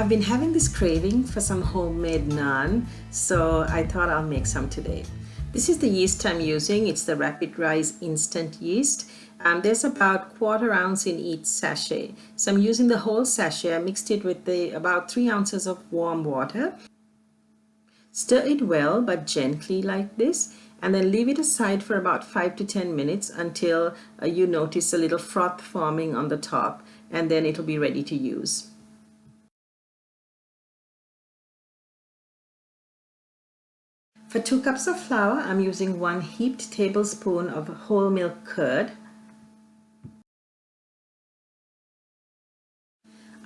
I've been having this craving for some homemade naan, so I thought I'll make some today. This is the yeast I'm using. It's the Rapid Rise instant yeast. There's about 1/4 ounce in each sachet. So I'm using the whole sachet. I mixed it with about 3 ounces of warm water. Stir it well but gently like this, and then leave it aside for about 5 to 10 minutes until you notice a little froth forming on the top, and then it'll be ready to use. For 2 cups of flour, I'm using 1 heaped tablespoon of whole milk curd.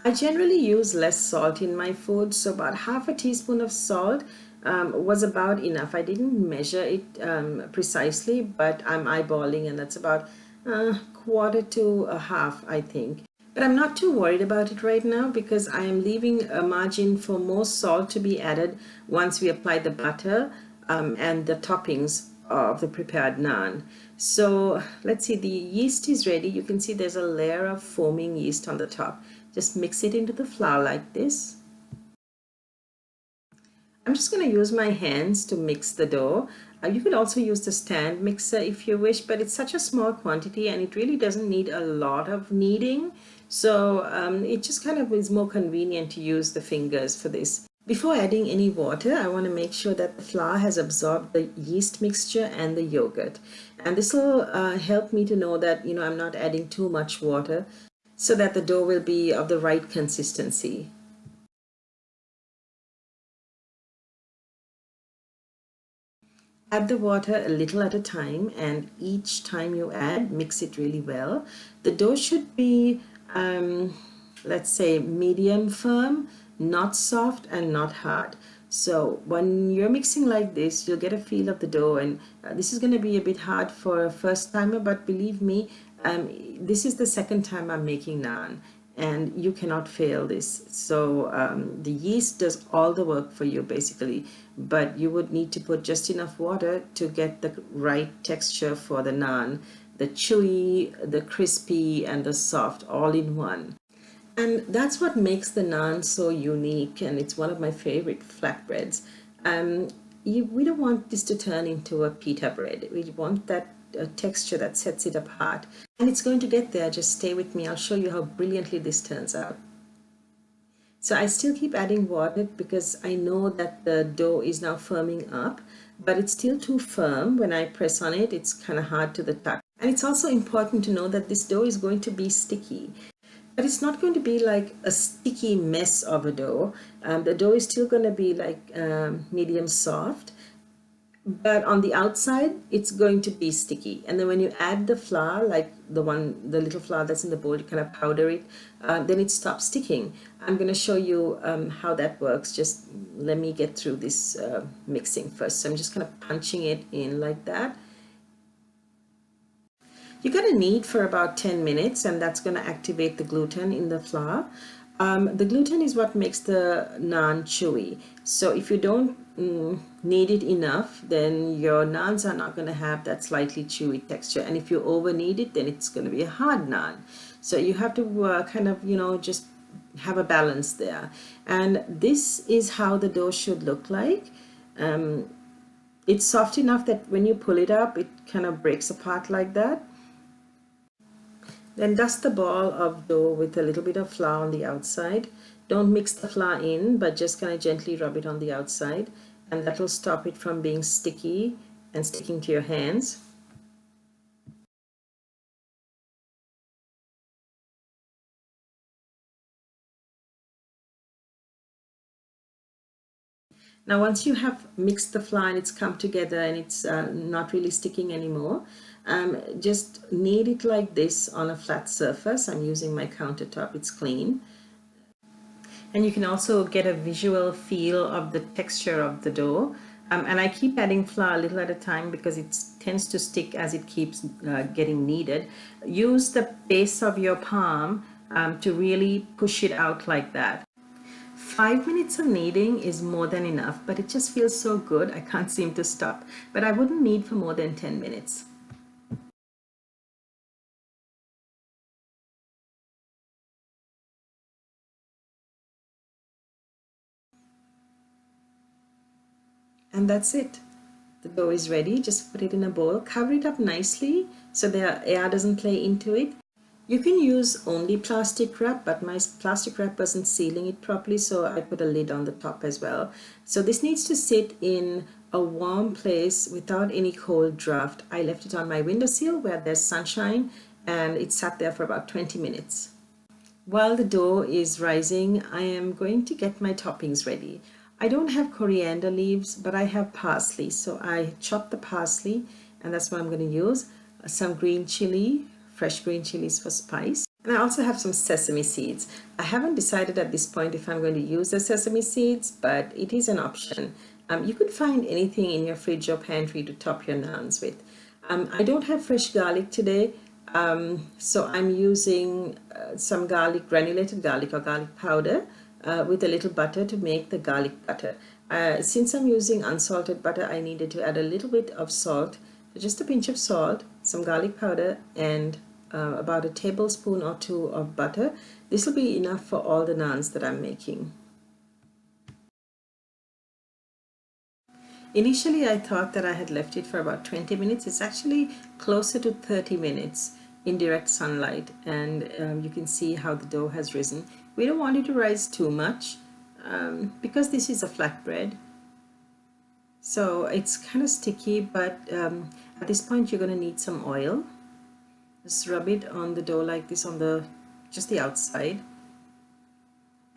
I generally use less salt in my food, so about half a teaspoon of salt was about enough. I didn't measure it precisely, but I'm eyeballing, and that's about 1/4 to a half, I think. But I'm not too worried about it right now because I am leaving a margin for more salt to be added once we apply the butter and the toppings of the prepared naan. So let's see, the yeast is ready. You can see there's a layer of foaming yeast on the top. Just mix it into the flour like this. I'm just going to use my hands to mix the dough. You could also use the stand mixer if you wish, but it's such a small quantity and it really doesn't need a lot of kneading. So it just kind of is more convenient to use the fingers for this. Before adding any water, I want to make sure that the flour has absorbed the yeast mixture and the yogurt. And this will help me to know that, I'm not adding too much water, so that the dough will be of the right consistency. Add the water a little at a time, and each time you add, mix it really well. The dough should be, let's say, medium firm, not soft and not hard. So when you're mixing like this, you'll get a feel of the dough, and this is going to be a bit hard for a first timer, but believe me, this is the second time I'm making naan, and you cannot fail this. So the yeast does all the work for you basically, but you would need to put just enough water to get the right texture for the naan, the chewy, the crispy, and the soft all in one. And that's what makes the naan so unique, and it's one of my favorite flatbreads. We don't want this to turn into a pita bread. We want that texture that sets it apart. And it's going to get there. Just stay with me. I'll show you how brilliantly this turns out. So I still keep adding water because I know that the dough is now firming up, but it's still too firm. When I press on it, it's kind of hard to the touch. And it's also important to know that this dough is going to be sticky. But it's not going to be like a sticky mess of a dough. The dough is still going to be like medium soft, but on the outside it's going to be sticky. And then when you add the flour, like the little flour that's in the bowl, you kind of powder it, then it stops sticking. I'm going to show you how that works. Just let me get through this mixing first. So I'm just kind of punching it in like that. You're going to knead for about 10 minutes, and that's going to activate the gluten in the flour. The gluten is what makes the naan chewy. So if you don't knead it enough, then your naans are not going to have that slightly chewy texture. And if you over knead it, then it's going to be a hard naan. So you have to kind of, just have a balance there. And this is how the dough should look like. It's soft enough that when you pull it up, it kind of breaks apart like that. Then dust the ball of dough with a little bit of flour on the outside. Don't mix the flour in, but just kind of gently rub it on the outside, and that will stop it from being sticky and sticking to your hands. Now once you have mixed the flour and it's come together and it's not really sticking anymore, just knead it like this on a flat surface. I'm using my countertop, it's clean. And you can also get a visual feel of the texture of the dough. And I keep adding flour a little at a time because it tends to stick as it keeps getting kneaded. Use the base of your palm to really push it out like that. 5 minutes of kneading is more than enough, but it just feels so good, I can't seem to stop. But I wouldn't knead for more than 10 minutes. And that's it. The dough is ready. Just put it in a bowl, cover it up nicely so the air doesn't play into it. You can use only plastic wrap, but my plastic wrap wasn't sealing it properly, so I put a lid on the top as well. So this needs to sit in a warm place without any cold draft. I left it on my windowsill where there's sunshine, and it sat there for about 20 minutes. While the dough is rising, I am going to get my toppings ready. I don't have coriander leaves, but I have parsley. So I chopped the parsley, and that's what I'm going to use. Some green chili, fresh green chilies for spice. And I also have some sesame seeds. I haven't decided at this point if I'm going to use the sesame seeds, but it is an option. You could find anything in your fridge or pantry to top your naans with. I don't have fresh garlic today. So I'm using some garlic, granulated garlic or garlic powder with a little butter to make the garlic butter. Since I'm using unsalted butter, I needed to add a little bit of salt, so just a pinch of salt, some garlic powder, and about a tablespoon or two of butter. This will be enough for all the naans that I'm making. Initially, I thought that I had left it for about 20 minutes. It's actually closer to 30 minutes in direct sunlight, and you can see how the dough has risen. We don't want it to rise too much because this is a flatbread, so it's kind of sticky, but at this point you're going to need some oil. Just rub it on the dough like this, on just the outside,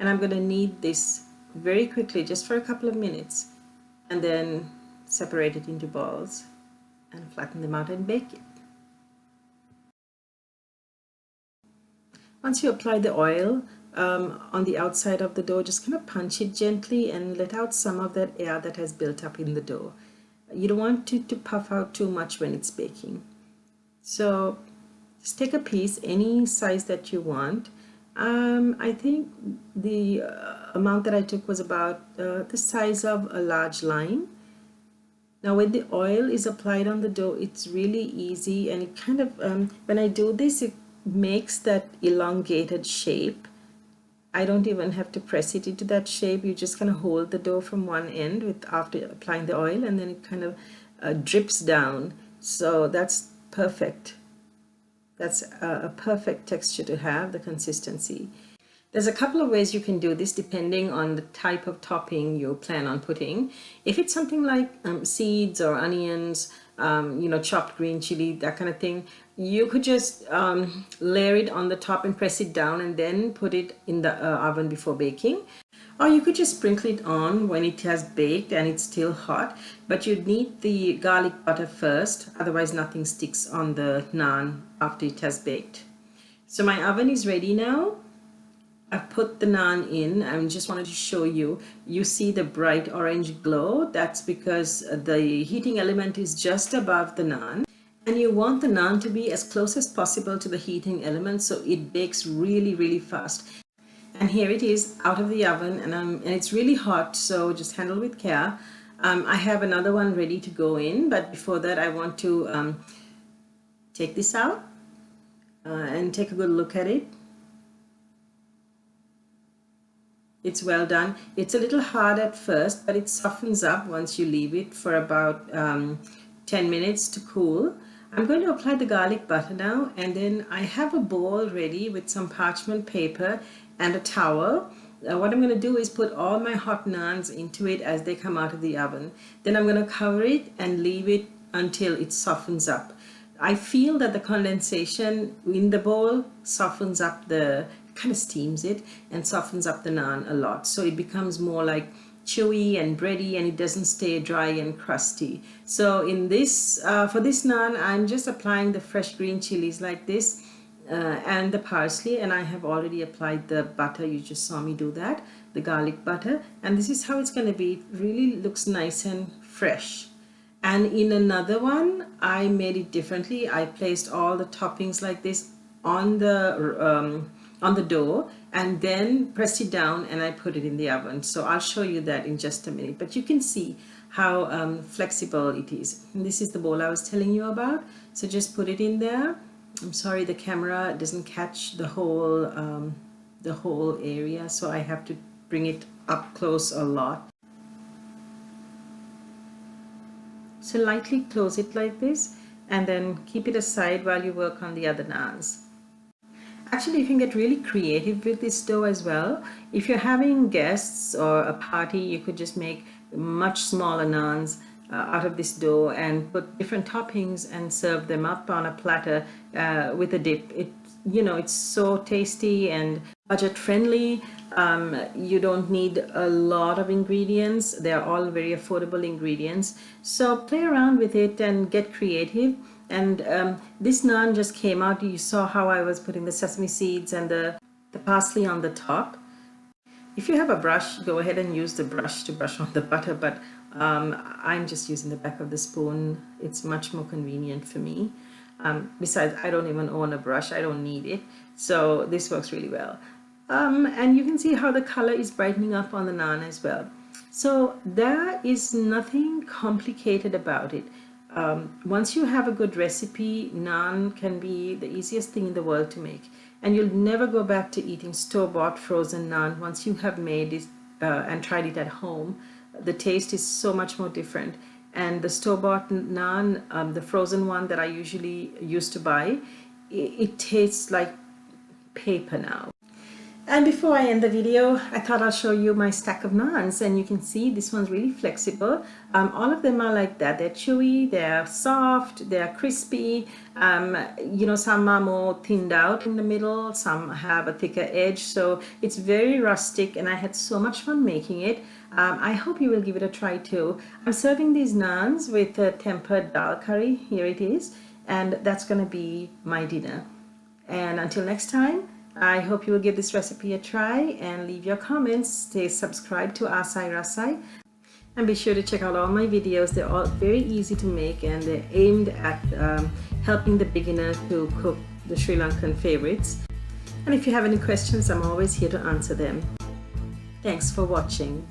and I'm going to knead this very quickly, just for a couple of minutes, and then separate it into balls and flatten them out and bake it. Once you apply the oil on the outside of the dough, just kind of punch it gently and let out some of that air that has built up in the dough. You don't want it to puff out too much when it's baking. So just take a piece, any size that you want. I think the amount that I took was about the size of a large lime. Now when the oil is applied on the dough, it's really easy, and it kind of, when I do this, it makes that elongated shape. I don't even have to press it into that shape. You just kind of hold the dough from one end after applying the oil, and then it kind of drips down. So that's perfect. That's a perfect texture to have, the consistency. There's a couple of ways you can do this depending on the type of topping you plan on putting. If it's something like seeds or onions, chopped green chili, that kind of thing, you could just layer it on the top and press it down and then put it in the oven before baking. Or you could just sprinkle it on when it has baked and it's still hot, but you'd need the garlic butter first, otherwise nothing sticks on the naan after it has baked. So my oven is ready now. I've put the naan in. I just wanted to show you. You see the bright orange glow? That's because the heating element is just above the naan. And you want the naan to be as close as possible to the heating element so it bakes really, really fast. And here it is out of the oven, and it's really hot, so just handle with care. I have another one ready to go in, but before that I want to take this out and take a good look at it. It's well done. It's a little hard at first, but it softens up once you leave it for about 10 minutes to cool. I'm going to apply the garlic butter now, and then I have a bowl ready with some parchment paper and a towel. What I'm going to do is put all my hot naans into it as they come out of the oven. Then I'm going to cover it and leave it until it softens up. I feel that the condensation in the bowl softens up kind of steams it and softens up the naan a lot, so it becomes more like chewy and bready, and it doesn't stay dry and crusty. So in this for this naan, I'm just applying the fresh green chilies like this and the parsley, and I have already applied the butter. You just saw me do that, the garlic butter, and this is how it's going to be. It really looks nice and fresh. And in another one, I made it differently. I placed all the toppings like this on the dough and then pressed it down, and I put it in the oven. So I'll show you that in just a minute, but you can see how flexible it is. And this is the bowl I was telling you about. So just put it in there. I'm sorry the camera doesn't catch the whole area, so I have to bring it up close a lot. So lightly close it like this and then keep it aside while you work on the other naans. Actually, you can get really creative with this dough as well. If you're having guests or a party, you could just make much smaller naans out of this dough and put different toppings and serve them up on a platter with a dip. It's so tasty and budget friendly. You don't need a lot of ingredients. They're all very affordable ingredients. So play around with it and get creative. And this naan just came out. You saw how I was putting the sesame seeds and the parsley on the top. If you have a brush, go ahead and use the brush to brush on the butter, but I'm just using the back of the spoon. It's much more convenient for me. Besides, I don't even own a brush. I don't need it. So this works really well. And you can see how the color is brightening up on the naan as well. So there is nothing complicated about it. Once you have a good recipe, naan can be the easiest thing in the world to make. And you'll never go back to eating store-bought frozen naan once you have made it and tried it at home. The taste is so much more different. And the store-bought naan, the frozen one that I usually used to buy, it tastes like paper now. And before I end the video, I thought I'll show you my stack of naans, and you can see this one's really flexible. All of them are like that. They're chewy, they're soft, they're crispy. Some are more thinned out in the middle, some have a thicker edge, so it's very rustic, and I had so much fun making it. I hope you will give it a try too. I'm serving these naans with a tempered dal curry. Here it is, and that's going to be my dinner. And until next time, I hope you will give this recipe a try and leave your comments. Stay subscribed to Aasai Rasai, and be sure to check out all my videos. They're all very easy to make, and they're aimed at helping the beginner to cook the Sri Lankan favorites. And if you have any questions, I'm always here to answer them. Thanks for watching.